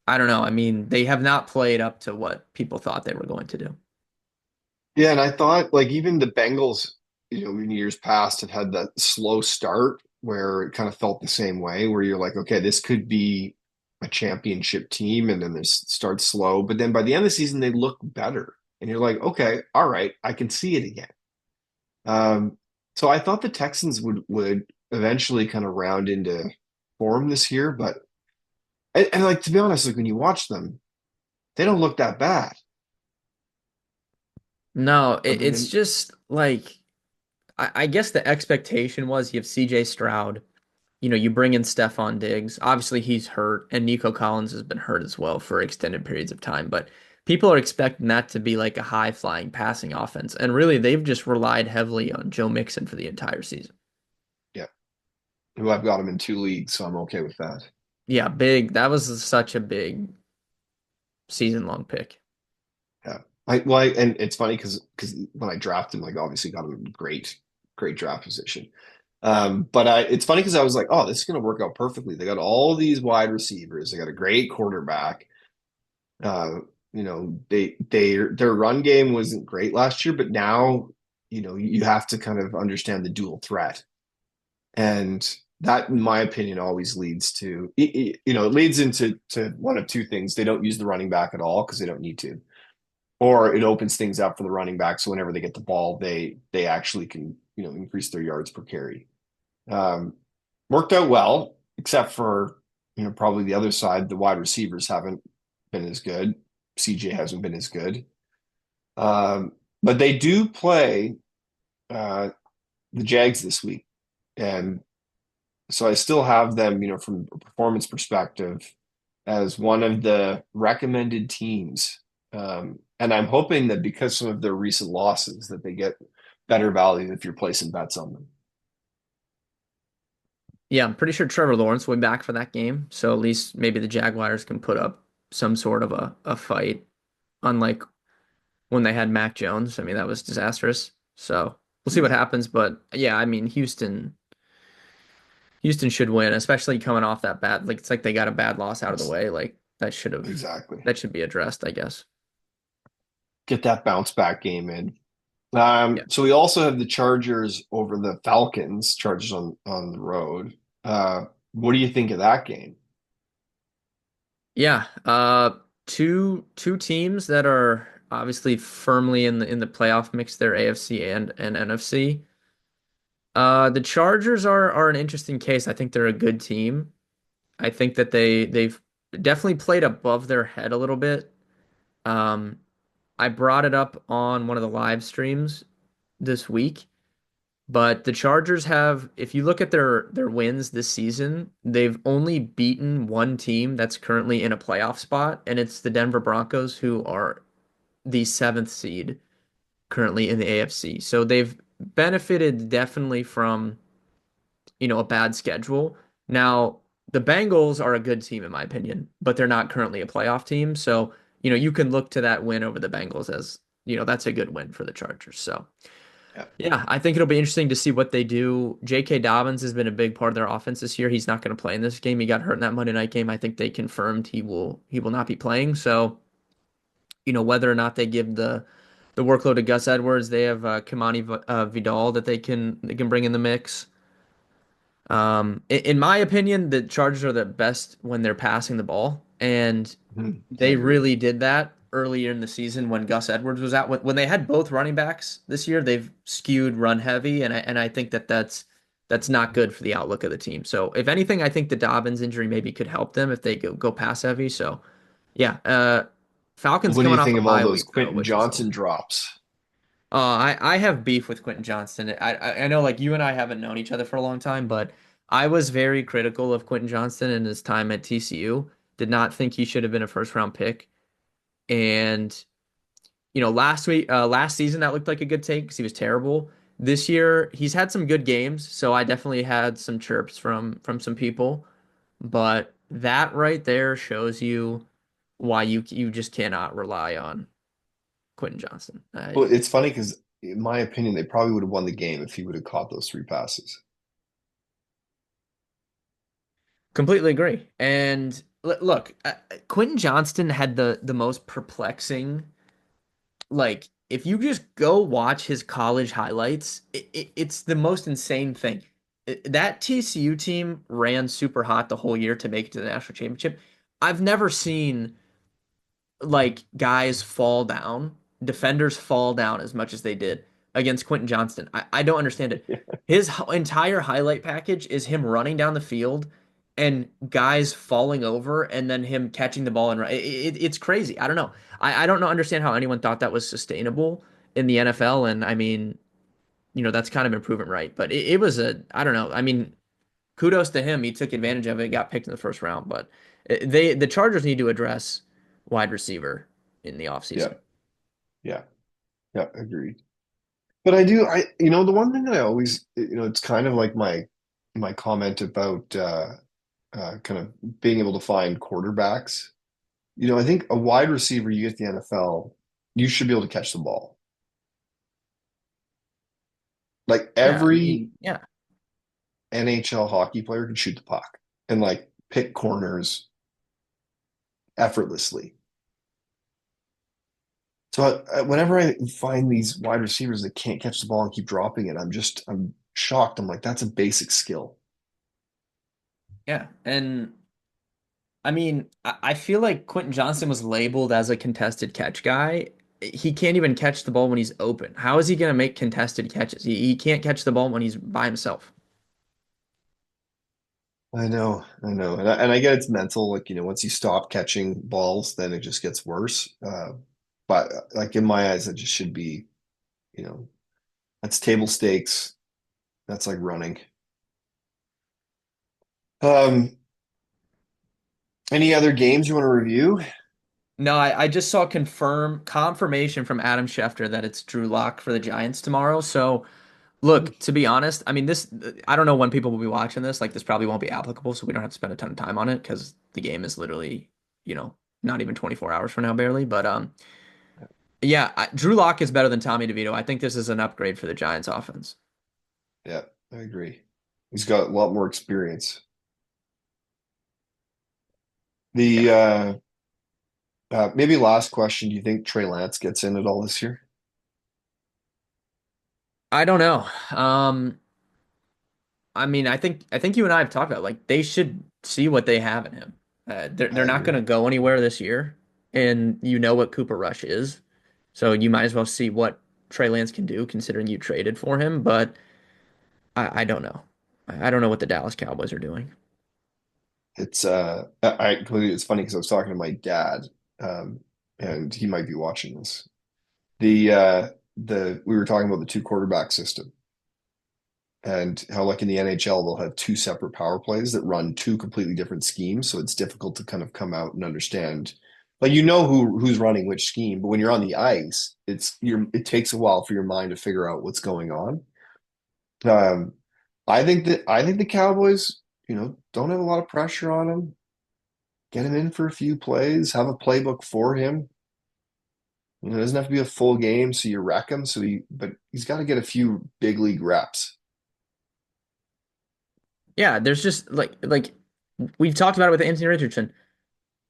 [SPEAKER 2] I don't know. I mean, they have not played up to what people thought they were going to do.
[SPEAKER 1] Yeah, and I thought like even the Bengals, in years past have had that slow start where it kind of felt the same way, where you're like, okay, this could be a championship team, and then they start slow, but then by the end of the season they look better, and you're like, okay, all right, I can see it again. Um, so I thought the Texans would eventually kind of round into form this year, but and like to be honest, like when you watch them, they don't look that bad.
[SPEAKER 2] No,
[SPEAKER 1] I
[SPEAKER 2] it's
[SPEAKER 1] mean,
[SPEAKER 2] just like I guess the expectation was you have CJ Stroud. You bring in Stephon Diggs. Obviously, he's hurt, and Nico Collins has been hurt as well for extended periods of time. But people are expecting that to be like a high-flying passing offense. And really, they've just relied heavily on Joe Mixon for the entire season.
[SPEAKER 1] yeah, who I've got them in two leagues, so I'm okay with that.
[SPEAKER 2] Yeah, big. That was such a big season-long pick.
[SPEAKER 1] Yeah. And it's funny because when I drafted him, like obviously got him in great draft position. But it's funny because I was like, oh, this is going to work out perfectly. They got all these wide receivers. They got a great quarterback. Uh, their run game wasn't great last year, but now, you have to kind of understand the dual threat. And that, in my opinion, always leads to, it leads into one of two things. They don't use the running back at all because they don't need to, or it opens things up for the running back. So whenever they get the ball, they actually can, increase their yards per carry. Um, Worked out well, except for, probably the other side. The wide receivers haven't been as good. CJ hasn't been as good. But they do play uh, the Jags this week. And so I still have them, from a performance perspective, as one of the recommended teams. And I'm hoping that because some of their recent losses, that they get better value if you're placing bets on them.
[SPEAKER 2] Yeah, I'm pretty sure Trevor Lawrence will be back for that game. So at least maybe the Jaguars can put up some sort of a fight, unlike when they had Mac Jones. I mean, that was disastrous. So we'll see what
[SPEAKER 1] Yeah,
[SPEAKER 2] happens. But yeah, I mean, Houston should win, especially coming off that bad. Like it's like they got a bad loss out of the
[SPEAKER 1] it's
[SPEAKER 2] way. Like
[SPEAKER 1] exactly.
[SPEAKER 2] that should be addressed, I guess.
[SPEAKER 1] Get that bounce back game in.
[SPEAKER 2] Yeah.
[SPEAKER 1] So we also have the Chargers over the Falcons, Chargers on the road. What do you think of that game?
[SPEAKER 2] Yeah. Two teams that are obviously firmly in the playoff mix. They're AFC and NFC. The Chargers are an interesting case. I think they're a good team. I think that they've definitely played above their head a little bit. Um, I brought it up on one of the live streams this week. But the Chargers have, if you look at their wins this season, they've only beaten one team that's currently in a playoff spot, and it's the Denver Broncos, who are the seventh seed currently in the AFC. So they've benefited definitely from, a bad schedule. Now, the Bengals are a good team in my opinion, but they're not currently a playoff team. So, you can look to that win over the Bengals as, that's a good win for the Chargers. So
[SPEAKER 1] Yeah.
[SPEAKER 2] yeah, I think it'll be interesting to see what they do. J.K. Dobbins has been a big part of their offense this year. He's not going to play in this game. He got hurt in that Monday night game. I think they confirmed he will not be playing. So, whether or not they give the workload to Gus Edwards, they have Kamani Vidal that they can bring in the mix. In my opinion, the Chargers are the best when they're passing the ball, and
[SPEAKER 1] I
[SPEAKER 2] they
[SPEAKER 1] agree.
[SPEAKER 2] really did that earlier in the season when Gus Edwards was out. When they had both running backs this year, they've skewed run heavy, and I think that's not good for the outlook of the team. So if anything, I think the Dobbins injury maybe could help them if they go pass heavy. So yeah, Falcons
[SPEAKER 1] What do you
[SPEAKER 2] coming off
[SPEAKER 1] think
[SPEAKER 2] a
[SPEAKER 1] of all
[SPEAKER 2] bye
[SPEAKER 1] those
[SPEAKER 2] week though,
[SPEAKER 1] Quentin
[SPEAKER 2] which is
[SPEAKER 1] Johnson
[SPEAKER 2] always.
[SPEAKER 1] drops?
[SPEAKER 2] I have beef with Quentin Johnston. I know like you and I haven't known each other for a long time, but I was very critical of Quentin Johnston in his time at TCU. Did not think he should have been a first round pick. And last season that looked like a good take because he was terrible. This year he's had some good games, so I definitely had some chirps from some people. But that right there shows you why you just cannot rely on Quentin Johnston.
[SPEAKER 1] Well, it's funny because in my opinion, they probably would have won the game if he would have caught those three passes.
[SPEAKER 2] Completely agree. And look, Quentin Johnston had the most perplexing. Like, if you just go watch his college highlights, it's the most insane thing. That TCU team ran super hot the whole year to make it to the national championship. I've never seen like guys fall down, defenders fall down as much as they did against Quentin Johnston. I don't understand it. His entire highlight package is him running down the field and guys falling over and then him catching the ball and it's crazy. I don't know. I don't know understand how anyone thought that was sustainable in the NFL. And I mean, that's kind of been proven right. But it was I don't know. I mean, kudos to him. He took advantage of it, got picked in the first round. But the Chargers need to address wide receiver in the
[SPEAKER 1] Yeah,
[SPEAKER 2] offseason.
[SPEAKER 1] yeah, yeah, agreed. But I do, the one thing that I always, it's kind of like my comment about kind of being able to find quarterbacks. I think a wide receiver you get the NFL, you should be able to catch the ball. Like
[SPEAKER 2] Yeah, I
[SPEAKER 1] every
[SPEAKER 2] mean, yeah.
[SPEAKER 1] NHL hockey player can shoot the puck and like pick corners effortlessly. So whenever I find these wide receivers that can't catch the ball and keep dropping it, I'm shocked. I'm like, that's a basic skill.
[SPEAKER 2] Yeah. And I mean, I feel like Quentin Johnston was labeled as a contested catch guy. He can't even catch the ball when he's open. How is he going to make contested catches? He can't catch the ball when he's by himself.
[SPEAKER 1] I know, and I get it's mental. Like once you stop catching balls, then it just gets worse. But like in my eyes, it just should be, you know, that's table stakes. That's like running. Um, any other games you want to review?
[SPEAKER 2] No, I just saw confirmation from Adam Schefter that it's Drew Lock for the Giants tomorrow. So look, to be honest, I mean I don't know when people will be watching this. Like this probably won't be applicable, so we don't have to spend a ton of time on it because the game is literally, not even 24 hours from now, barely. But yeah, Drew Lock is better than Tommy DeVito. I think this is an upgrade for the Giants offense.
[SPEAKER 1] Yeah, I agree. He's got a lot more experience. The
[SPEAKER 2] Yeah,
[SPEAKER 1] maybe last question, do you think Trey Lance gets in at all this year?
[SPEAKER 2] I don't know. I mean, I think you and I have talked about like they should see what they have in him. They're
[SPEAKER 1] I
[SPEAKER 2] not going
[SPEAKER 1] agree.
[SPEAKER 2] to go anywhere this year, and you know what Cooper Rush is, so you might as well see what Trey Lance can do, considering you traded for him. But I don't know. I don't know what the Dallas Cowboys are doing.
[SPEAKER 1] It's funny because I was talking to my dad, um, and he might be watching this. The we were talking about the two quarterback system and how like in the NHL they'll have two separate power plays that run two completely different schemes, so it's difficult to kind of come out and understand. Like who's running which scheme, but when you're on the ice, it takes a while for your mind to figure out what's going on. Um, I think the Cowboys, don't have a lot of pressure on him. Get him in for a few plays, have a playbook for him. It doesn't have to be a full game, so you wreck him. But he's got to get a few big league reps.
[SPEAKER 2] Yeah, there's just like we've talked about it with Anthony Richardson.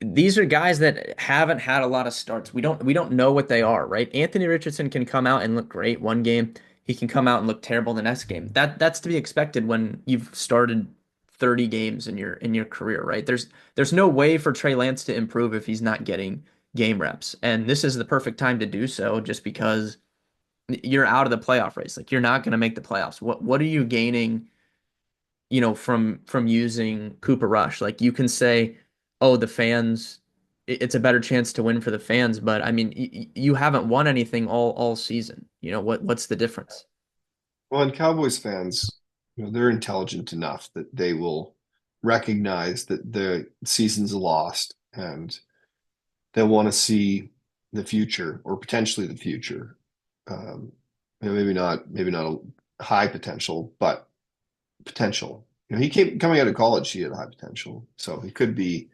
[SPEAKER 2] These are guys that haven't had a lot of starts. We don't know what they are, right? Anthony Richardson can come out and look great one game. He can come out and look terrible the next game. That's to be expected when you've started 30 games in your career, right? There's no way for Trey Lance to improve if he's not getting game reps. And this is the perfect time to do so just because you're out of the playoff race. Like you're not going to make the playoffs. What are you gaining from using Cooper Rush. Like you can say, oh, the fans, it's a better chance to win for the fans, but I mean, you haven't won anything all season. What's the difference?
[SPEAKER 1] Well, and Cowboys fans, they're intelligent enough that they will recognize that the season's lost and they'll want to see the future or potentially the future. Um, maybe not a high potential, but potential. He came coming out of college, he had high potential, so he could be.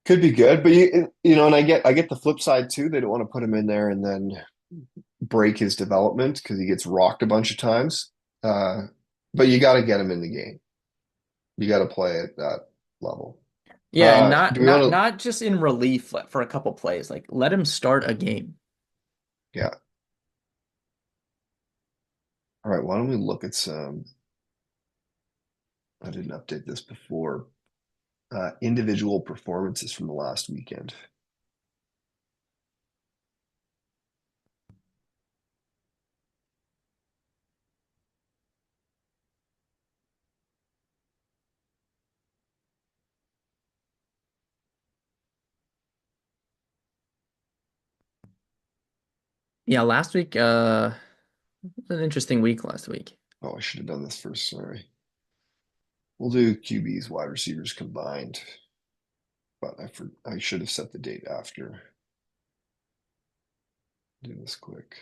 [SPEAKER 1] Could be good, but and I get the flip side too. They don't want to put him in there and then break his development because he gets rocked a bunch of times. Uh, but you got to get him in the game. You got to play at that level.
[SPEAKER 2] Yeah, and
[SPEAKER 1] Do
[SPEAKER 2] not
[SPEAKER 1] we want
[SPEAKER 2] not
[SPEAKER 1] to?
[SPEAKER 2] not just in relief for a couple plays. Like let him start a game.
[SPEAKER 1] Yeah. All right. Why don't we look at some? I didn't update this before. Individual performances from the last weekend.
[SPEAKER 2] Yeah, last week was an interesting week last week.
[SPEAKER 1] Oh, I should have done this first. Sorry. We'll do QBs, wide receivers combined, but I should have set the date after. Do this quick.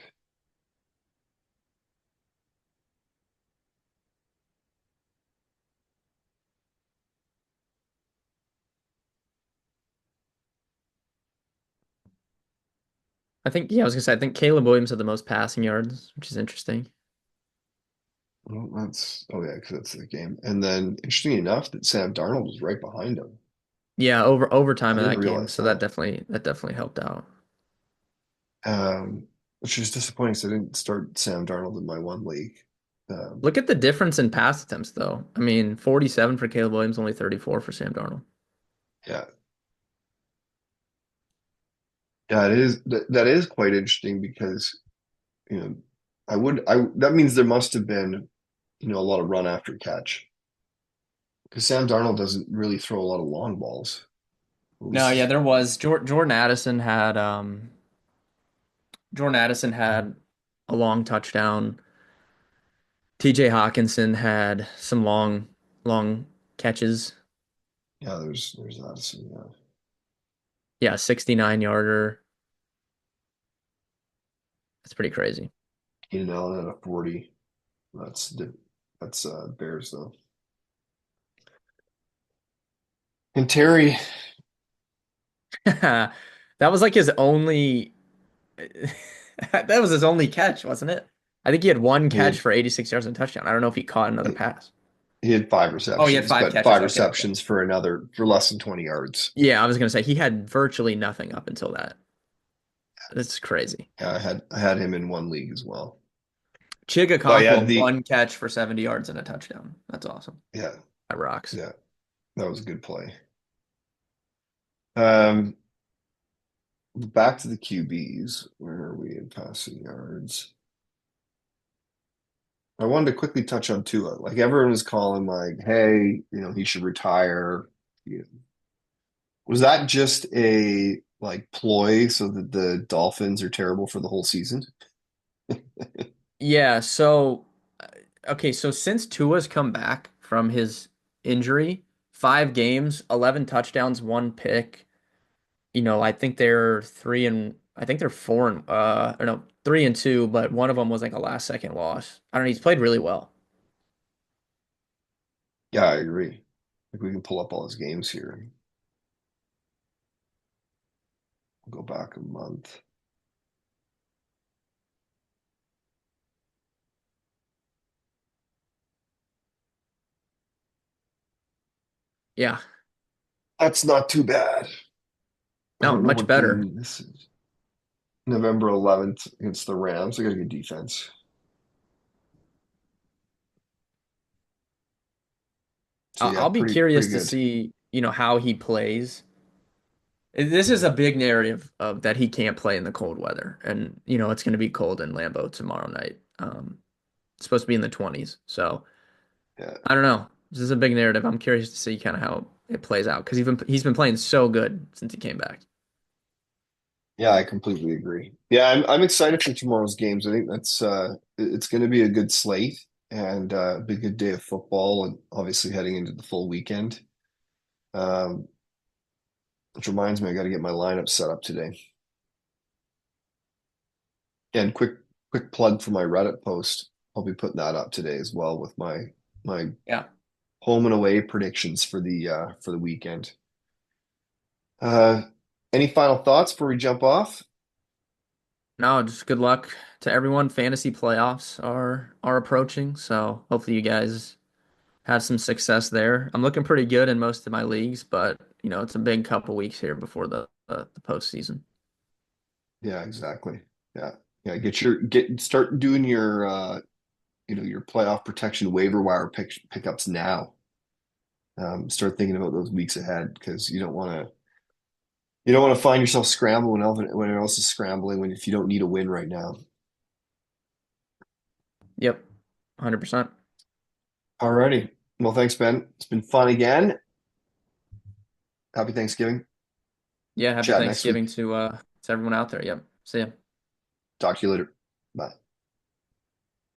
[SPEAKER 2] I think yeah, I was gonna say I think Caleb Williams had the most passing yards, which is interesting.
[SPEAKER 1] Well, oh yeah, because that's the game. And then, interesting enough, that Sam Darnold was right behind him.
[SPEAKER 2] Yeah, overtime
[SPEAKER 1] I
[SPEAKER 2] in
[SPEAKER 1] didn't
[SPEAKER 2] that game,
[SPEAKER 1] realize
[SPEAKER 2] so
[SPEAKER 1] that.
[SPEAKER 2] that definitely helped out.
[SPEAKER 1] Which is disappointing. So I didn't start Sam Darnold in my one league. Um,
[SPEAKER 2] Look at the difference in pass attempts, though. I mean, 47 for Caleb Williams, only 34 for Sam Darnold.
[SPEAKER 1] yeah, yeah, that is quite interesting because you know I that means there must have been a lot of run after catch because Sam Darnold doesn't really throw a lot of long balls. What
[SPEAKER 2] No, yeah,
[SPEAKER 1] was
[SPEAKER 2] there was Jordan Addison had a long touchdown. TJ Hawkinson had some long catches.
[SPEAKER 1] yeah, there's Addison, yeah.
[SPEAKER 2] Yeah, 69 yarder. That's pretty crazy.
[SPEAKER 1] Keenan Allen at a 40. That's Bears though. And Terry,
[SPEAKER 2] That was like his only that was his only catch, wasn't it? I think he had one
[SPEAKER 1] he
[SPEAKER 2] catch
[SPEAKER 1] had
[SPEAKER 2] for 86 yards and a touchdown. I don't know if he caught another
[SPEAKER 1] he,
[SPEAKER 2] pass.
[SPEAKER 1] he had five
[SPEAKER 2] Oh, he had
[SPEAKER 1] receptions,
[SPEAKER 2] five
[SPEAKER 1] but
[SPEAKER 2] catches.
[SPEAKER 1] five
[SPEAKER 2] Okay, okay.
[SPEAKER 1] receptions for less than 20 yards.
[SPEAKER 2] Yeah, I was gonna say he had virtually nothing up until that. That's crazy.
[SPEAKER 1] Yeah, I had him in one league as well. But yeah,
[SPEAKER 2] Chigakakwa, one catch for 70 yards and a touchdown. That's awesome.
[SPEAKER 1] yeah,
[SPEAKER 2] That rocks.
[SPEAKER 1] yeah, that was a good play. Um, Back to the QBs. Where are we in passing yards? I wanted to quickly touch on Tua. Like everyone was calling, like, hey, he should retire. You Was that just a like ploy so that the Dolphins are terrible for the whole season?
[SPEAKER 2] Yeah, so okay, so since Tua's come back from his injury, 5 games, 11 touchdowns, one pick. I think I think they're 4 and or no, 3-2, but one of them was like a last second loss. I don't know, he's played really well.
[SPEAKER 1] Yeah, I agree. Like we can pull up all his games here and go back a month.
[SPEAKER 2] Yeah,
[SPEAKER 1] That's not too bad. I
[SPEAKER 2] no,
[SPEAKER 1] don't know
[SPEAKER 2] much
[SPEAKER 1] what
[SPEAKER 2] better.
[SPEAKER 1] game this is. November 11th against the Rams. They got a good defense. So yeah,
[SPEAKER 2] I'll be
[SPEAKER 1] pretty
[SPEAKER 2] curious to
[SPEAKER 1] good.
[SPEAKER 2] see, how he plays. This is a big narrative of that he can't play in the cold weather, and it's going to be cold in Lambeau tomorrow night. It's supposed to be in the 20s, so
[SPEAKER 1] Yeah.
[SPEAKER 2] I don't know. This is a big narrative. I'm curious to see kind of how it plays out because he's been playing so good since he came back.
[SPEAKER 1] Yeah, I completely agree. Yeah, I'm excited for tomorrow's games. I think it's going to be a good slate and be a good day of football, and obviously heading into the full weekend. Um, which reminds me, I got to get my lineup set up today. And quick plug for my Reddit post. I'll be putting that up today as well with my
[SPEAKER 2] Yeah.
[SPEAKER 1] home and away predictions for the weekend. Uh, any final thoughts before we jump off?
[SPEAKER 2] No, just good luck to everyone. Fantasy playoffs are approaching, so hopefully you guys had some success there. I'm looking pretty good in most of my leagues, but it's a big couple weeks here before the postseason.
[SPEAKER 1] Yeah, exactly. Yeah. Yeah, start doing your your playoff protection waiver wire pickups now. Start thinking about those weeks ahead because you don't want to find yourself scrambling when everyone else is scrambling when if you don't need a win right now.
[SPEAKER 2] Yep, 100%.
[SPEAKER 1] Alrighty. Well, thanks, Ben. It's been fun again. Happy Thanksgiving.
[SPEAKER 2] Yeah, happy
[SPEAKER 1] Chat next
[SPEAKER 2] Thanksgiving
[SPEAKER 1] week.
[SPEAKER 2] to everyone out there. Yep. See ya.
[SPEAKER 1] Talk to you later. Bye.